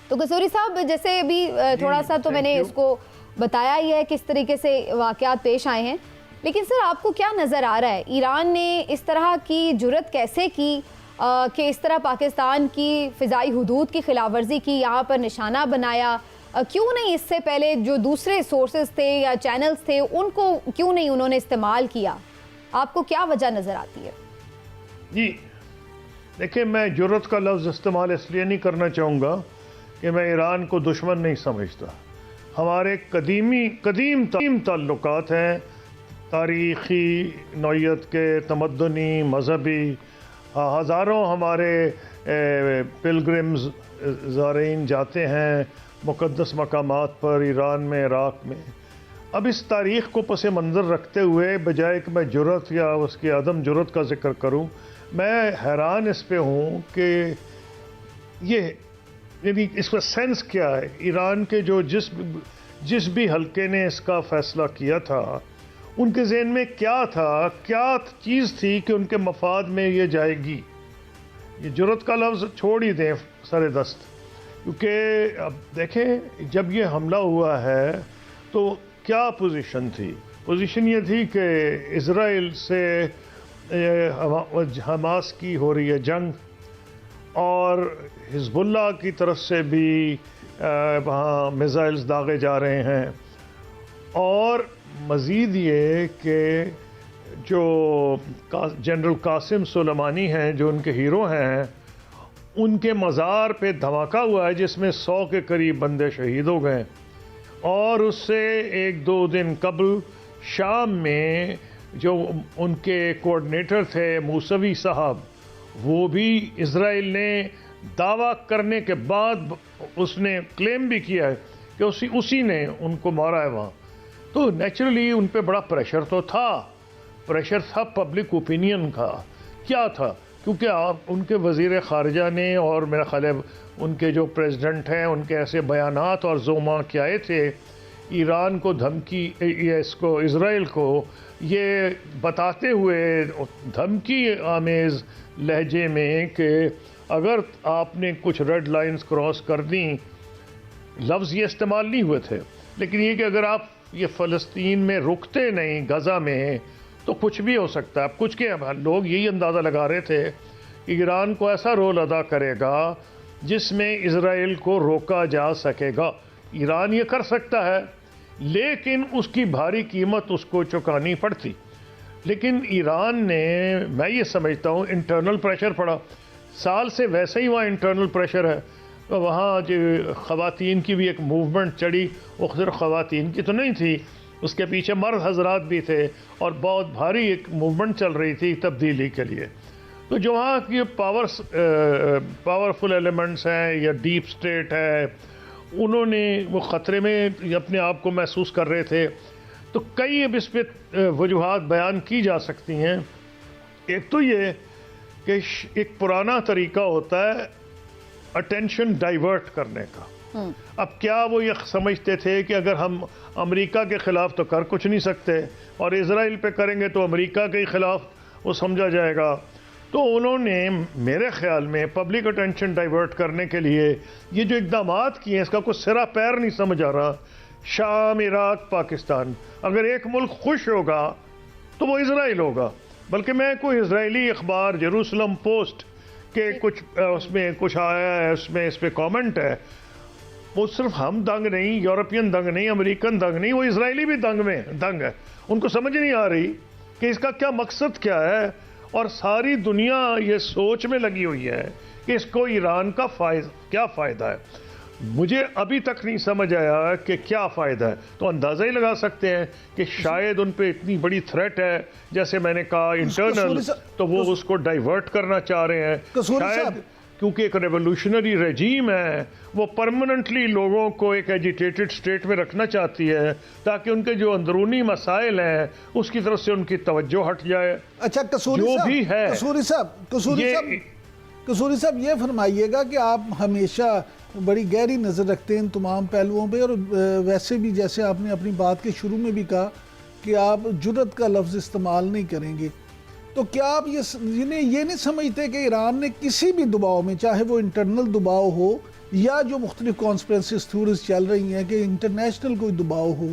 تو قصوری صاحب جیسے ابھی تھوڑا سا تو میں نے اس کو بتایا ہی ہے کس طریقے سے واقعات پیش آئے ہیں، لیکن سر آپ کو کیا نظر آ رہا ہے ایران نے اس طرح کی جرت کیسے کی کہ اس طرح پاکستان کی فضائی حدود کی خلاف ورزی کی، یہاں پر نشانہ بنایا؟ کیوں نہیں اس سے پہلے جو دوسرے سورسز تھے یا چینلز تھے ان کو کیوں نہیں انہوں نے استعمال کیا؟ آپ کو کیا وجہ نظر آتی ہے؟ جی دیکھیں، میں جرت کا لفظ استعمال اس لیے نہیں کرنا چاہوں گا کہ میں ایران کو دشمن نہیں سمجھتا. ہمارے قدیم تعلقات ہیں، تاریخی نوعیت کے، تمدنی، مذہبی. ہزاروں ہمارے پلگرمز زائرین جاتے ہیں مقدس مقامات پر ایران میں، عراق میں. اب اس تاریخ کو پس منظر رکھتے ہوئے بجائے کہ میں جرت یا اس کی عدم جرت کا ذکر کروں، میں حیران اس پہ ہوں کہ یہ یعنی اس کا سینس کیا ہے. ایران کے جو جس بھی حلقے نے اس کا فیصلہ کیا تھا ان کے ذہن میں کیا تھا، کیا چیز تھی کہ ان کے مفاد میں یہ جائے گی. یہ جرت کا لفظ چھوڑ ہی دیں سر دست، کیونکہ اب دیکھیں جب یہ حملہ ہوا ہے تو کیا پوزیشن تھی؟ پوزیشن یہ تھی کہ اسرائیل سے حماس کی ہو رہی ہے جنگ، اور حزب اللہ کی طرف سے بھی وہاں میزائلز داغے جا رہے ہیں. اور مزید یہ کہ جو جنرل قاسم سلیمانی ہیں جو ان کے ہیرو ہیں، ان کے مزار پہ دھماکہ ہوا ہے جس میں 100 کے قریب بندے شہید ہو گئے. اور اس سے 1-2 دن قبل شام میں جو ان کے کوآرڈینیٹر تھے موسوی صاحب، وہ بھی اسرائیل نے دعویٰ کرنے کے بعد اس نے کلیم بھی کیا ہے کہ اسی نے ان کو مارا ہے وہاں. تو نیچرلی ان پہ بڑا پریشر تو تھا، پریشر تھا پبلک اوپینین کا. کیا تھا؟ کیونکہ ان کے وزیر خارجہ نے اور میرا خیال ہے ان کے جو پریزیڈنٹ ہیں ان کے ایسے بیانات اور زوما کیا تھے ایران کو دھمکی، اس کو اسرائیل کو یہ بتاتے ہوئے دھمکی آمیز لہجے میں کہ اگر آپ نے کچھ ریڈ لائنز کراس کر دیں، لفظ یہ استعمال نہیں ہوئے تھے لیکن یہ کہ اگر آپ یہ فلسطین میں رکتے نہیں، غزہ میں، تو کچھ بھی ہو سکتا ہے. اب کچھ کے لوگ یہی اندازہ لگا رہے تھے کہ ایران کو ایسا رول ادا کرے گا جس میں اسرائیل کو روکا جا سکے گا. ایران یہ کر سکتا ہے لیکن اس کی بھاری قیمت اس کو چکانی پڑتی. لیکن ایران نے، میں یہ سمجھتا ہوں، انٹرنل پریشر پڑا. سال سے ویسے ہی وہاں انٹرنل پریشر ہے. وہاں جو خواتین کی بھی ایک موومنٹ چڑھی، وہ صرف خواتین کی تو نہیں تھی، اس کے پیچھے مرد حضرات بھی تھے اور بہت بھاری ایک موومنٹ چل رہی تھی تبدیلی کے لیے. تو جو وہاں کی پاورفل ایلیمنٹس ہیں یا ڈیپ اسٹیٹ ہے، انہوں نے وہ خطرے میں اپنے آپ کو محسوس کر رہے تھے. تو کئی اب اس پہ وجوہات بیان کی جا سکتی ہیں. ایک تو یہ کہ ایک پرانا طریقہ ہوتا ہے اٹینشن ڈائیورٹ کرنے کا. اب کیا وہ یہ سمجھتے تھے کہ اگر ہم امریکہ کے خلاف تو کر کچھ نہیں سکتے اور اسرائیل پہ کریں گے تو امریکہ کے خلاف وہ سمجھا جائے گا. تو انہوں نے میرے خیال میں پبلک اٹینشن ڈائیورٹ کرنے کے لیے یہ جو اقدامات کیے ہیں اس کا کوئی سرا پیر نہیں سمجھ آ رہا. شام، عراق، پاکستان، اگر ایک ملک خوش ہوگا تو وہ اسرائیل ہوگا. بلکہ میں کوئی اسرائیلی اخبار جیروسلم پوسٹ کے کچھ اس میں کچھ آیا ہے، اس پہ کامنٹ ہے، وہ صرف ہم دنگ نہیں، یورپین دنگ نہیں، امریکن دنگ نہیں، وہ اسرائیلی بھی دنگ ہے. ان کو سمجھ نہیں آ رہی کہ اس کا کیا مقصد کیا ہے. اور ساری دنیا یہ سوچ میں لگی ہوئی ہے کہ اس کو ایران کا کیا فائدہ ہے. مجھے ابھی تک نہیں سمجھ آیا کہ کیا فائدہ ہے. تو اندازہ ہی لگا سکتے ہیں کہ شاید ان پہ اتنی بڑی تھریٹ ہے، جیسے میں نے کہا انٹرنل، تو وہ اس کو ڈائیورٹ کرنا چاہ رہے ہیں. شاید کیونکہ ایک ریولوشنری رجیم ہے، وہ پرماننٹلی لوگوں کو ایک ایجیٹیٹڈ سٹیٹ میں رکھنا چاہتی ہے تاکہ ان کے جو اندرونی مسائل ہیں اس کی طرف سے ان کی توجہ ہٹ جائے. اچھا قصوری صاحب یہ فرمائیے گا کہ آپ ہمیشہ بڑی گہری نظر رکھتے ہیں ان تمام پہلوؤں پہ، اور ویسے بھی جیسے آپ نے اپنی بات کے شروع میں بھی کہا کہ آپ جرت کا لفظ استعمال نہیں کریں گے، تو کیا آپ یہ نہیں سمجھتے کہ ایران نے کسی بھی دباؤ میں، چاہے وہ انٹرنل دباؤ ہو یا جو مختلف کانسپریسیز تھیوریز چل رہی ہیں کہ انٹرنیشنل کوئی دباؤ ہو،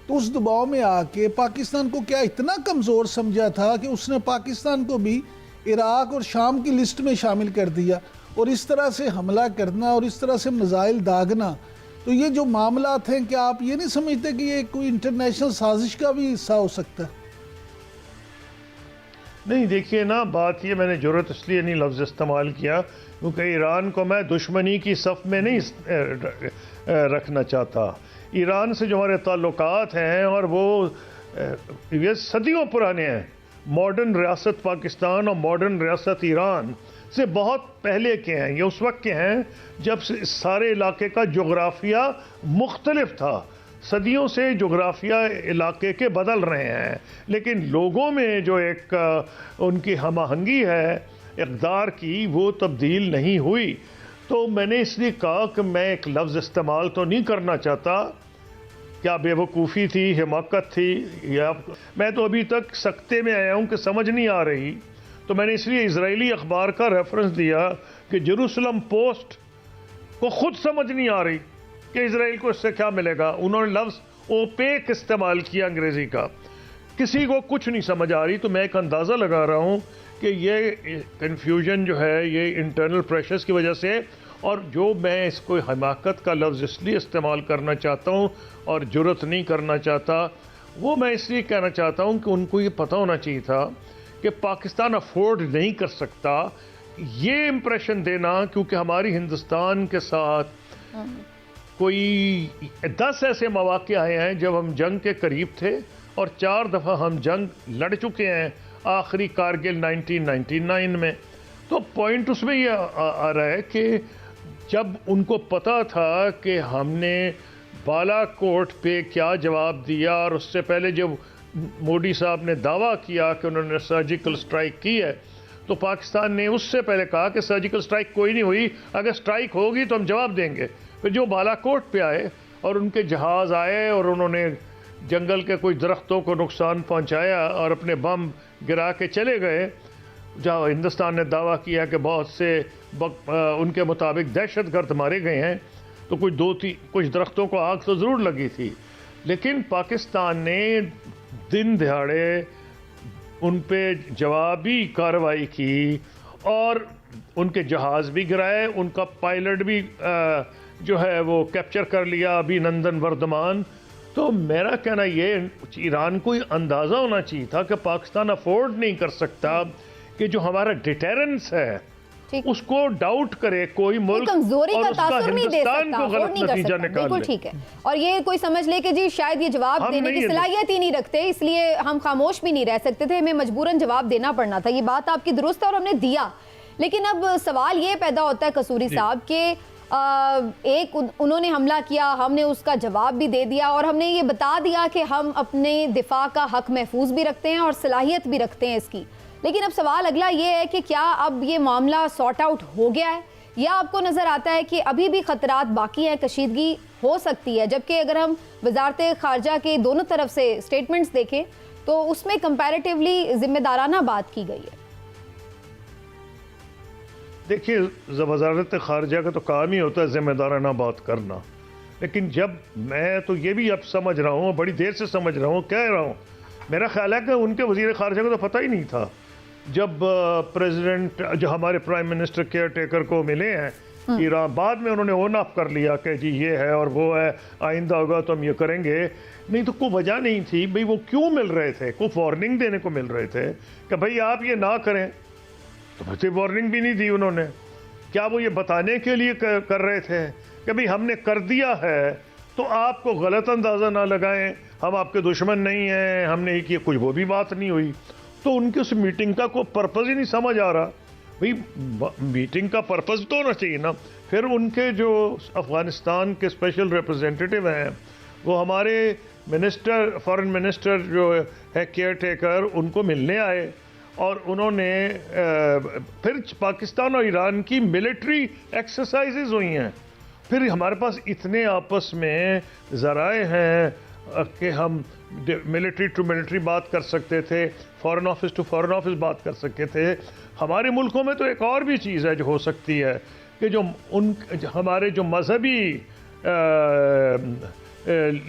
تو اس دباؤ میں آ کے پاکستان کو کیا اتنا کمزور سمجھا تھا کہ اس نے پاکستان کو بھی عراق اور شام کی لسٹ میں شامل کر دیا، اور اس طرح سے حملہ کرنا اور اس طرح سے میزائل داغنا؟ تو یہ جو معاملات ہیں، کیا آپ یہ نہیں سمجھتے کہ یہ کوئی انٹرنیشنل سازش کا بھی حصہ ہو سکتا ہے؟ نہیں، دیکھیے نا، بات یہ، میں نے جرأت اس لیے نہیں لفظ استعمال کیا کیونکہ ایران کو میں دشمنی کی صف میں نہیں رکھنا چاہتا۔ ایران سے جو ہمارے تعلقات ہیں اور وہ یہ صدیوں پرانے ہیں، ماڈرن ریاست پاکستان اور ماڈرن ریاست ایران سے بہت پہلے کے ہیں۔ یہ اس وقت کے ہیں جب سارے علاقے کا جغرافیہ مختلف تھا۔ صدیوں سے جغرافیہ علاقے کے بدل رہے ہیں، لیکن لوگوں میں جو ایک ان کی ہم آہنگی ہے اقدار کی، وہ تبدیل نہیں ہوئی۔ تو میں نے اس لیے کہا کہ میں ایک لفظ استعمال تو نہیں کرنا چاہتا، کیا بے وقوفی تھی، حماقت تھی، یا میں تو ابھی تک سکتے میں آیا ہوں کہ سمجھ نہیں آ رہی۔ تو میں نے اس لیے اسرائیلی اخبار کا ریفرنس دیا کہ جیروسلم پوسٹ کو خود سمجھ نہیں آ رہی کہ اسرائیل کو اس سے کیا ملے گا۔ انہوں نے لفظ اوپیک استعمال کیا انگریزی کا، کسی کو کچھ نہیں سمجھ آ رہی۔ تو میں ایک اندازہ لگا رہا ہوں کہ یہ کنفیوژن جو ہے یہ انٹرنل پریشرز کی وجہ سے، اور جو میں اس کو حماقت کا لفظ اس لیے استعمال کرنا چاہتا ہوں اور جرأت نہیں کرنا چاہتا، وہ میں اس لیے کہنا چاہتا ہوں کہ ان کو یہ پتہ ہونا چاہیے تھا کہ پاکستان افورڈ نہیں کر سکتا یہ امپریشن دینا، کیونکہ ہماری ہندوستان کے ساتھ کوئی 10 ایسے مواقع آئے ہیں جب ہم جنگ کے قریب تھے، اور 4 دفعہ ہم جنگ لڑ چکے ہیں، آخری کارگل 1999 میں۔ تو پوائنٹ اس میں یہ آ رہا ہے کہ جب ان کو پتا تھا کہ ہم نے بالا کوٹ پہ کیا جواب دیا، اور اس سے پہلے جب مودی صاحب نے دعویٰ کیا کہ انہوں نے سرجیکل سٹرائک کی ہے، تو پاکستان نے اس سے پہلے کہا کہ سرجیکل سٹرائک کوئی نہیں ہوئی، اگر سٹرائک ہوگی تو ہم جواب دیں گے۔ پھر جو بالا کوٹ پہ آئے اور ان کے جہاز آئے اور انہوں نے جنگل کے کچھ درختوں کو نقصان پہنچایا اور اپنے بم گرا کے چلے گئے، جہاں ہندوستان نے دعویٰ کیا کہ بہت سے ان کے مطابق دہشت گرد مارے گئے ہیں، تو کچھ درختوں کو آگ تو ضرور لگی تھی، لیکن پاکستان نے دن دہاڑے ان پہ جوابی کارروائی کی اور ان کے جہاز بھی گرائے، ان کا پائلٹ بھی جو ہے وہ کیپچر کر لیا، ابھی نندن وردمان۔ تو میرا کہنا یہ، ایران کو اندازہ ہونا چاہیے تھا کہ پاکستان افورڈ نہیں کر سکتا کہ جو ہمارا ڈیٹرنس ہے اس کو ڈاؤٹ کرے کوئی ملک، کمزوری کا تاثر نہیں دے سکتا، کو غلط نتیجہ نکال بالکل ٹھیک ہے، اور یہ کوئی سمجھ لے کہ جی شاید یہ جواب دینے کی صلاحیت ہی نہیں رکھتے، اس لیے ہم خاموش بھی نہیں رہ سکتے تھے، ہمیں مجبوراً جواب دینا پڑنا تھا۔ یہ بات آپ کی درست ہے اور ہم نے دیا، لیکن اب سوال یہ پیدا ہوتا ہے قصوری صاحب کہ ایک انہوں نے حملہ کیا، ہم نے اس کا جواب بھی دے دیا، اور ہم نے یہ بتا دیا کہ ہم اپنے دفاع کا حق محفوظ بھی رکھتے ہیں اور صلاحیت بھی رکھتے ہیں اس کی، لیکن اب سوال اگلا یہ ہے کہ کیا اب یہ معاملہ سارٹ آؤٹ ہو گیا ہے، یا آپ کو نظر آتا ہے کہ ابھی بھی خطرات باقی ہیں، کشیدگی ہو سکتی ہے؟ جبکہ اگر ہم وزارت خارجہ کے دونوں طرف سے سٹیٹمنٹس دیکھیں تو اس میں کمپیریٹیولی ذمہ دارانہ بات کی گئی ہے۔ دیکھیے، وزارت خارجہ کا تو کام ہی ہوتا ہے ذمہ دارانہ بات کرنا، لیکن جب میں تو یہ بھی اب سمجھ رہا ہوں، بڑی دیر سے سمجھ رہا ہوں، کہہ رہا ہوں، میرا خیال ہے کہ ان کے وزیر خارجہ کو تو پتہ ہی نہیں تھا جب پریزیڈنٹ، جو ہمارے پرائم منسٹر کیئر ٹیکر کو ملے ہیں ایران، بعد میں انہوں نے اون اپ کر لیا کہ جی یہ ہے اور وہ ہے، آئندہ ہوگا تو ہم یہ کریں گے۔ نہیں تو کوئی وجہ نہیں تھی بھئی، وہ کیوں مل رہے تھے؟ کوئی وارننگ دینے کو مل رہے تھے کہ بھئی آپ یہ نہ کریں؟ تو بچے وارننگ بھی نہیں دی انہوں نے۔ کیا وہ یہ بتانے کے لیے کر رہے تھے کہ بھئی ہم نے کر دیا ہے تو آپ کو غلط اندازہ نہ لگائیں، ہم آپ کے دشمن نہیں ہیں، ہم نے یہ کیا؟ کچھ وہ بھی بات نہیں ہوئی۔ تو ان کی اس میٹنگ کا کوئی پرپز ہی نہیں سمجھ آ رہا۔ بھئی میٹنگ کا پرپز تو ہونا چاہیے نا۔ پھر ان کے جو افغانستان کے اسپیشل ریپرزینٹیٹیو ہیں، وہ ہمارے منسٹر، فارن منسٹر جو ہے کیئر ٹیکر، ان کو ملنے آئے، اور انہوں نے پھر پاکستان اور ایران کی ملٹری ایکسرسائزز ہوئی ہیں۔ پھر ہمارے پاس اتنے آپس میں ذرائع ہیں کہ ہم ملٹری ٹو ملٹری بات کر سکتے تھے، foreign office to foreign office بات کر سکتے تھے۔ ہمارے ملکوں میں تو ایک اور بھی چیز ہے جو ہو سکتی ہے کہ جو ہمارے جو مذہبی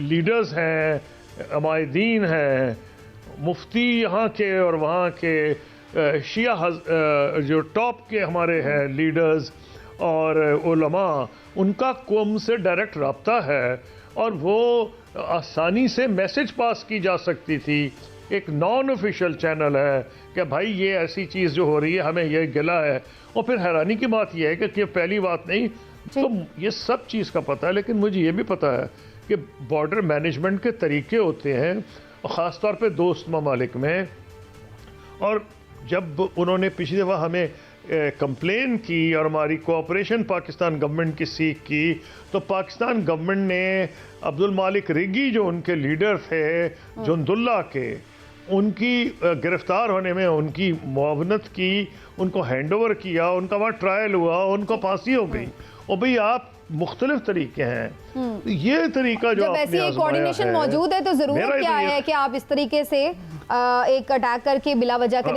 لیڈرز ہیں، عمائدین ہیں، مفتی یہاں کے اور وہاں کے، شیعہ جو ٹاپ کے ہمارے ہیں لیڈرز اور علماء، ان کا قوم سے ڈائریکٹ رابطہ ہے اور وہ آسانی سے میسج پاس کی جا سکتی تھی۔ ایک نان آفیشیل چینل ہے کہ بھائی یہ ایسی چیز جو ہو رہی ہے ہمیں یہ گلا ہے۔ اور پھر حیرانی کی بات یہ ہے کہ یہ پہلی بات نہیں، تو یہ سب چیز کا پتہ ہے، لیکن مجھے یہ بھی پتہ ہے کہ بارڈر مینجمنٹ کے طریقے ہوتے ہیں، خاص طور پہ دوست ممالک میں۔ اور جب انہوں نے پچھلی دفعہ ہمیں کمپلین کی اور ہماری کوآپریشن پاکستان گورنمنٹ کی سیکھ کی، تو پاکستان گورنمنٹ نے عبد المالک ریگی جو ان کے لیڈر تھے جند اللہ کے، ان کی گرفتار ہونے میں ان کی معاونت کی، ان کو ہینڈ اوور کیا، ان کا وہاں ٹرائل ہوا، ان کو پھانسی ہو گئی۔ اور بھئی آپ مختلف طریقے ہیں، یہ طریقہ جو جب ایسی ایک کوارڈینیشن موجود ہے تو ضرورت کیا ہے کہ آپ اس طریقے سے ایک اٹیک کر کے بلا وجہ کریں۔